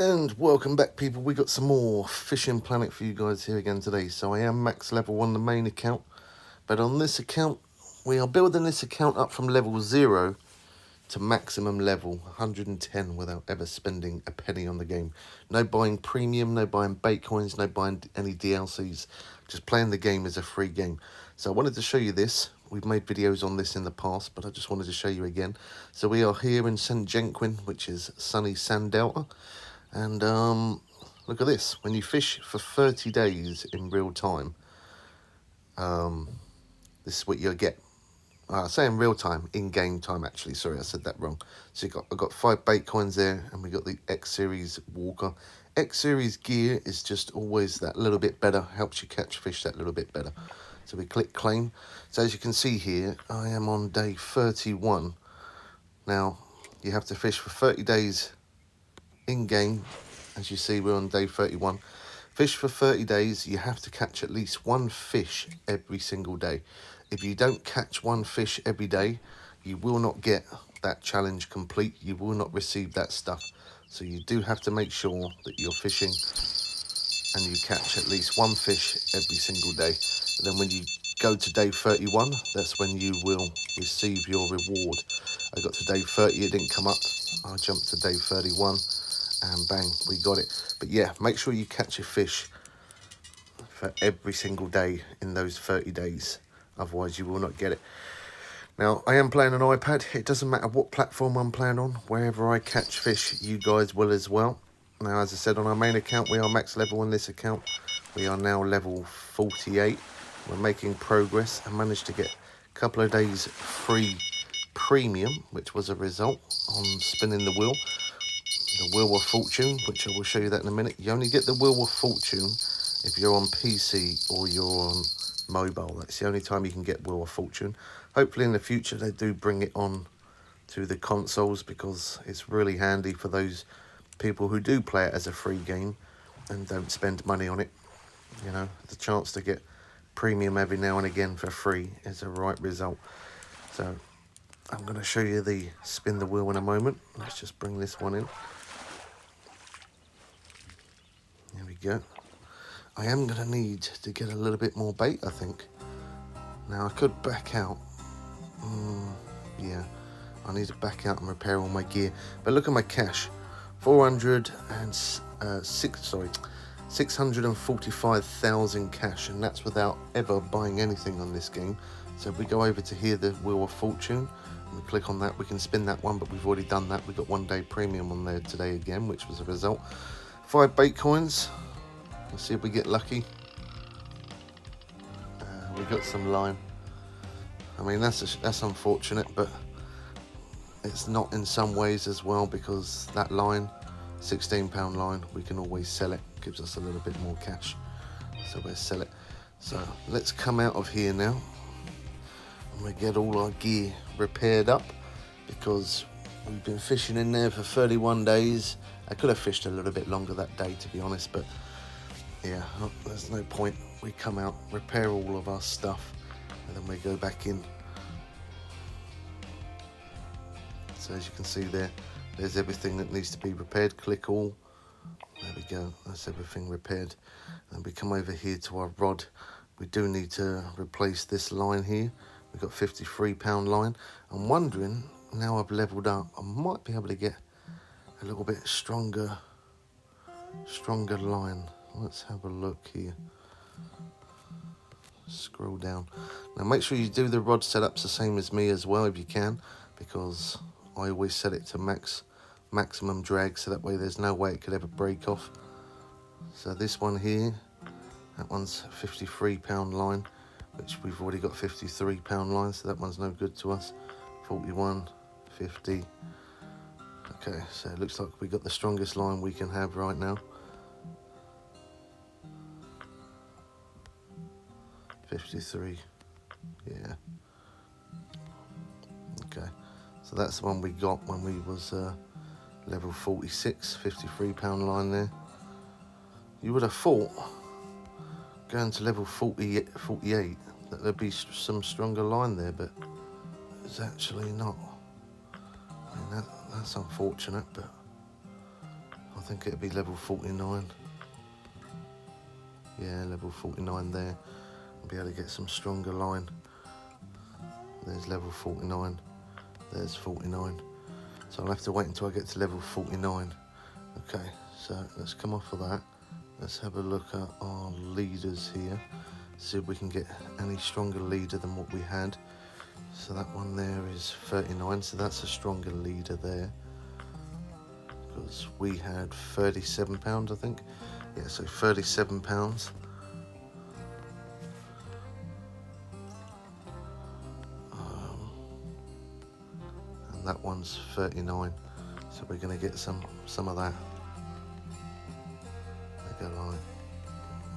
And welcome back, people. We got some more Fishing Planet for you guys here again today. So I am max level on the main account, but on this account we are building this account up from level 0 to maximum level 110 without ever spending a penny on the game. No buying premium, no buying bait coins, no buying any DLCs, just playing the game as a free game. So I wanted to show you this. We've made videos on this in the past, but I just wanted to show you again. So we are here in St. Jenquin, which is sunny Sand Delta. And look at this. When you fish for 30 days in real time, this is what you'll get. Say in real time, in-game time actually. Sorry, I said that wrong. So I got 5 bait coins there, and we got the X Series Walker. X Series gear is just always that little bit better. Helps you catch fish that little bit better. So we click claim. So as you can see here, I am on day 31. Now you have to fish for 30 days in-game. As you see, we're on day 31. Fish for 30 days, you have to catch at least 1 fish every single day. If you don't catch 1 fish every day, you will not get that challenge complete. You will not receive that stuff. So you do have to make sure that you're fishing and you catch at least 1 fish every single day. And then when you go to day 31, that's when you will receive your reward. I got to day 30, it didn't come up. I jumped to day 31. And bang, we got it. But yeah, make sure you catch a fish for every single day in those 30 days. Otherwise, you will not get it. Now, I am playing on iPad. It doesn't matter what platform I'm playing on. Wherever I catch fish, you guys will as well. Now, as I said, on our main account, we are max level on this account. We are now level 48. We're making progress. I managed to get a couple of days free premium, which was a result on spinning the wheel. The Wheel of Fortune, which I will show you that in a minute. You only get the Wheel of Fortune if you're on PC or you're on mobile. That's the only time you can get Wheel of Fortune. Hopefully in the future they do bring it on to the consoles, because it's really handy for those people who do play it as a free game and don't spend money on it. You know, the chance to get premium every now and again for free is a right result. So I'm going to show you the spin the wheel in a moment. Let's just bring this one in. There we go. I am going to need to get a little bit more bait, I think. Now, I could back out. Yeah, I need to back out and repair all my gear. But look at my cash. 645,000 cash, and that's without ever buying anything on this game. So if we go over to here, the Wheel of Fortune, and we click on that, we can spin that one, but we've already done that. We got 1 day premium on there today again, which was a result. 5 bait coins. Let's see if we get lucky. We got some line. I mean, that's unfortunate, but it's not in some ways as well, because that line, £16 line, we can always sell it. Gives us a little bit more cash, so we'll sell it. So let's come out of here now, and we get all our gear repaired up, because we've been fishing in there for 31 days. I could have fished a little bit longer that day, to be honest, but yeah, there's no point. We come out, repair all of our stuff, and then we go back in. So as you can see there, there's everything that needs to be repaired. Click all. There we go, that's everything repaired. And we come over here to our rod. We do need to replace this line here. We've got £53 line. I'm wondering, now I've leveled up, I might be able to get a little bit stronger line. Let's have a look here. Scroll down. Now make sure you do the rod setups the same as me as well if you can, because I always set it to maximum drag, so that way there's no way it could ever break off. So this one here, that one's £53 line, which we've already got £53 line, so that one's no good to us. 41, 50. Okay, so it looks like we got the strongest line we can have right now. 53, yeah. Okay, so that's the one we got when we was level 46, £53 line there. You would have thought, going to level 48, that there'd be some stronger line there, but it's actually not. I mean, that's unfortunate, but I think it'd be level 49. Yeah, level 49 there. I'll be able to get some stronger line. There's level 49. There's 49. So I'll have to wait until I get to level 49. Okay, so let's come off of that. Let's have a look at our leaders here. See if we can get any stronger leader than what we had. So that one there is 39, so that's a stronger leader there. Because we had £37, I think. Yeah, so £37. And that one's 39. So we're going to get some of that.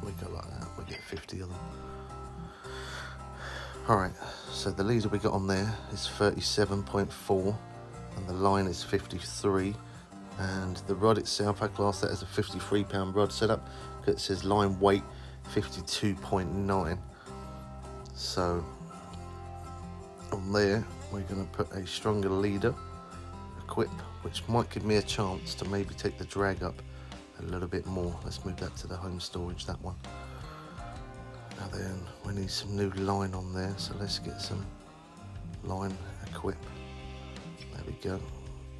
We go like that. We get 50 of them. Alright, so the leader we got on there is 37.4 and the line is 53, and the rod itself I class that as a £53 rod setup because it says line weight 52.9. So on there we're going to put a stronger leader equip, which might give me a chance to maybe take the drag up a little bit more. Let's move that to the home storage, that one. Now then, we need some new line on there, so let's get some line equip. There we go.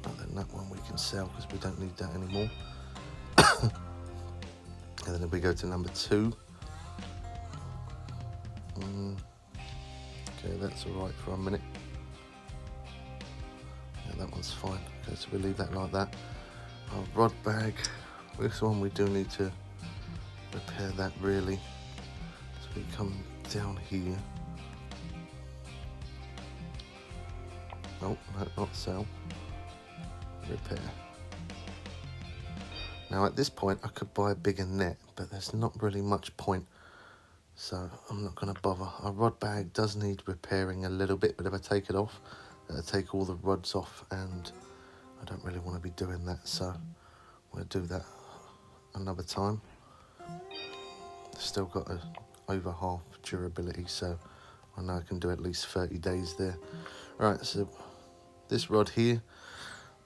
And then that one we can sell because we don't need that anymore. And then if we go to number 2. Okay, that's alright for a minute. Yeah, that one's fine. Okay, so we leave that like that. Our rod bag, this one we do need to repair that really. We come down here. Oh, no, not sell. Repair. Now at this point I could buy a bigger net, but there's not really much point, so I'm not going to bother. Our rod bag does need repairing a little bit, but if I take it off, it'll take all the rods off, and I don't really want to be doing that, so we'll do that another time. Still got over half durability, so I know I can do at least 30 days there. Right, so this rod here,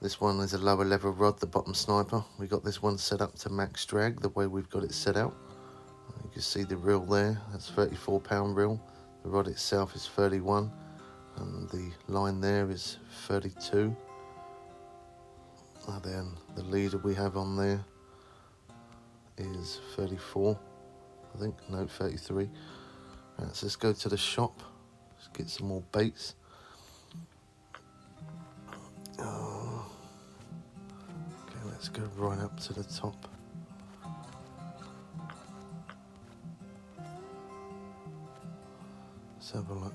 this one is a lower level rod, the bottom sniper. We got this one set up to max drag the way we've got it set out. You can see the reel there, that's £34 reel. The rod itself is 31, and the line there is 32. And then the leader we have on there is 34. I think, no, 33. Right, so let's go to the shop. Let's get some more baits. Okay, let's go right up to the top. Let's have a look.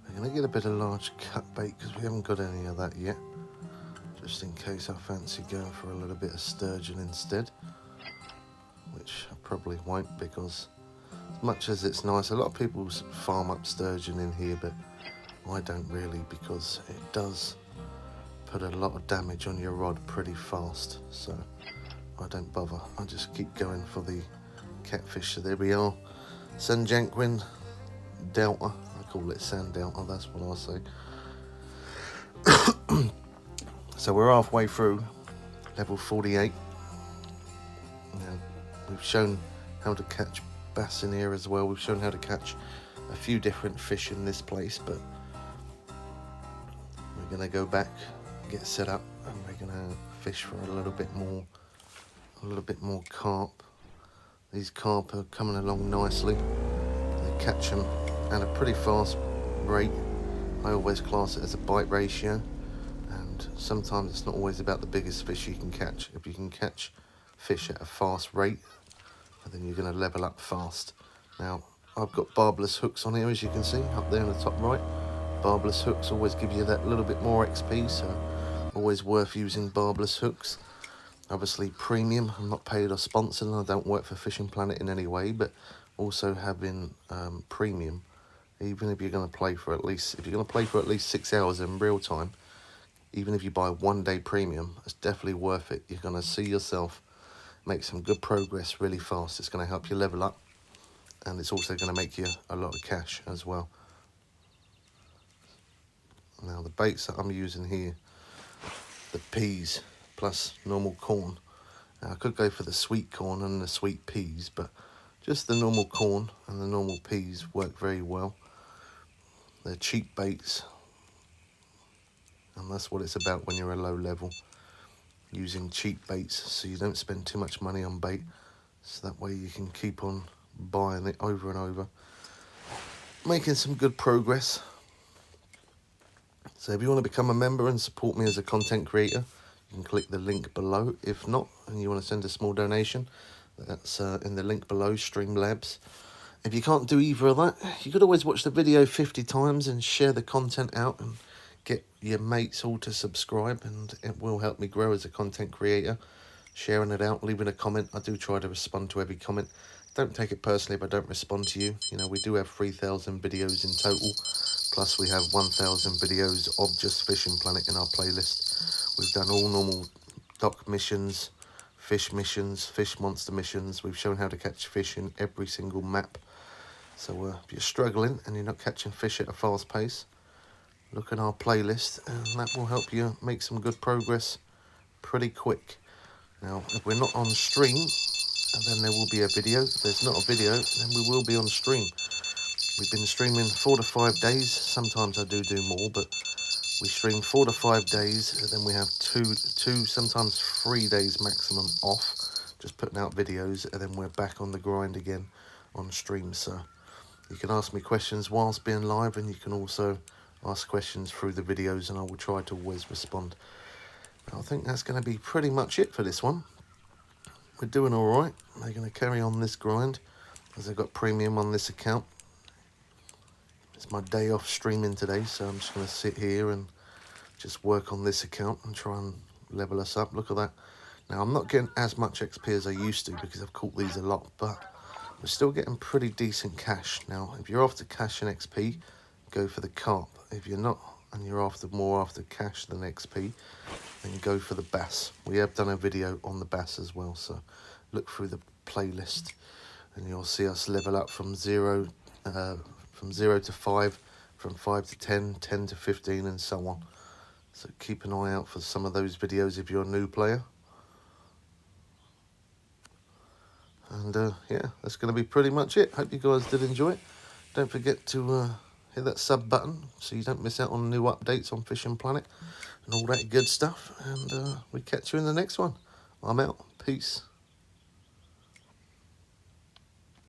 We're going to get a bit of large cut bait because we haven't got any of that yet. Just in case I fancy going for a little bit of sturgeon instead. Which I probably won't, because as much as it's nice, a lot of people farm up sturgeon in here, but I don't really, because it does put a lot of damage on your rod pretty fast. So I don't bother. I just keep going for the catfish. So there we are. Sanjanquin Delta. I call it Sand Delta, that's what I say. So we're halfway through level 48. Now, we've shown how to catch bass in here as well. We've shown how to catch a few different fish in this place, but we're going to go back, get set up, and we're going to fish for a little bit more carp. These carp are coming along nicely. They catch them at a pretty fast rate. I always class it as a bite ratio, and sometimes it's not always about the biggest fish you can catch. If you can catch fish at a fast rate, then you're going to level up fast. Now, I've got barbless hooks on here, as you can see, up there in the top right. Barbless hooks always give you that little bit more XP, so always worth using barbless hooks. Obviously premium, I'm not paid or sponsored, and I don't work for Fishing Planet in any way, but also having premium, even if you're going to play for at least, 6 hours in real time, even if you buy 1 day premium, it's definitely worth it. You're going to see yourself make some good progress really fast. It's going to help you level up, and it's also going to make you a lot of cash as well. Now the baits that I'm using here, the peas plus normal corn. Now, I could go for the sweet corn and the sweet peas, but just the normal corn and the normal peas work very well. They're cheap baits, and that's what it's about when you're a low level. Using cheap baits so you don't spend too much money on bait, so that way you can keep on buying it over and over, making some good progress. So if you want to become a member and support me as a content creator, you can click the link below. If not, and you want to send a small donation, that's in the link below, Streamlabs. If you can't do either of that, you could always watch the video 50 times and share the content out and get your mates all to subscribe, and it will help me grow as a content creator. Sharing it out, leaving a comment. I do try to respond to every comment. Don't take it personally if I don't respond to you. You know, we do have 3,000 videos in total, plus we have 1,000 videos of just Fishing Planet in our playlist. We've done all normal dock missions, fish monster missions. We've shown how to catch fish in every single map. So if you're struggling and you're not catching fish at a fast pace, look at our playlist, and that will help you make some good progress pretty quick. Now, if we're not on stream, then there will be a video. If there's not a video, then we will be on stream. We've been streaming 4 to 5 days. Sometimes I do more, but we stream 4 to 5 days, and then we have two, sometimes 3 days maximum off, just putting out videos, and then we're back on the grind again on stream. So you can ask me questions whilst being live, and you can also ask questions through the videos, and I will try to always respond. I think that's going to be pretty much it for this one. We're doing all right. They're going to carry on this grind as I've got premium on this account. It's my day off streaming today, so I'm just going to sit here and just work on this account and try and level us up. Look at that. Now, I'm not getting as much XP as I used to because I've caught these a lot, but we're still getting pretty decent cash. Now, if you're after cash and XP, go for the carp. If you're not, and you're more after cash than XP, then go for the bass. We have done a video on the bass as well, so look through the playlist and you'll see us level up from 0 to 5, from 5 to 10, 10 to 15, and so on. So keep an eye out for some of those videos if you're a new player. And yeah, that's going to be pretty much it. Hope you guys did enjoy it. Don't forget to hit that sub button so you don't miss out on new updates on Fishing Planet and all that good stuff. And we catch you in the next one. I'm out. Peace.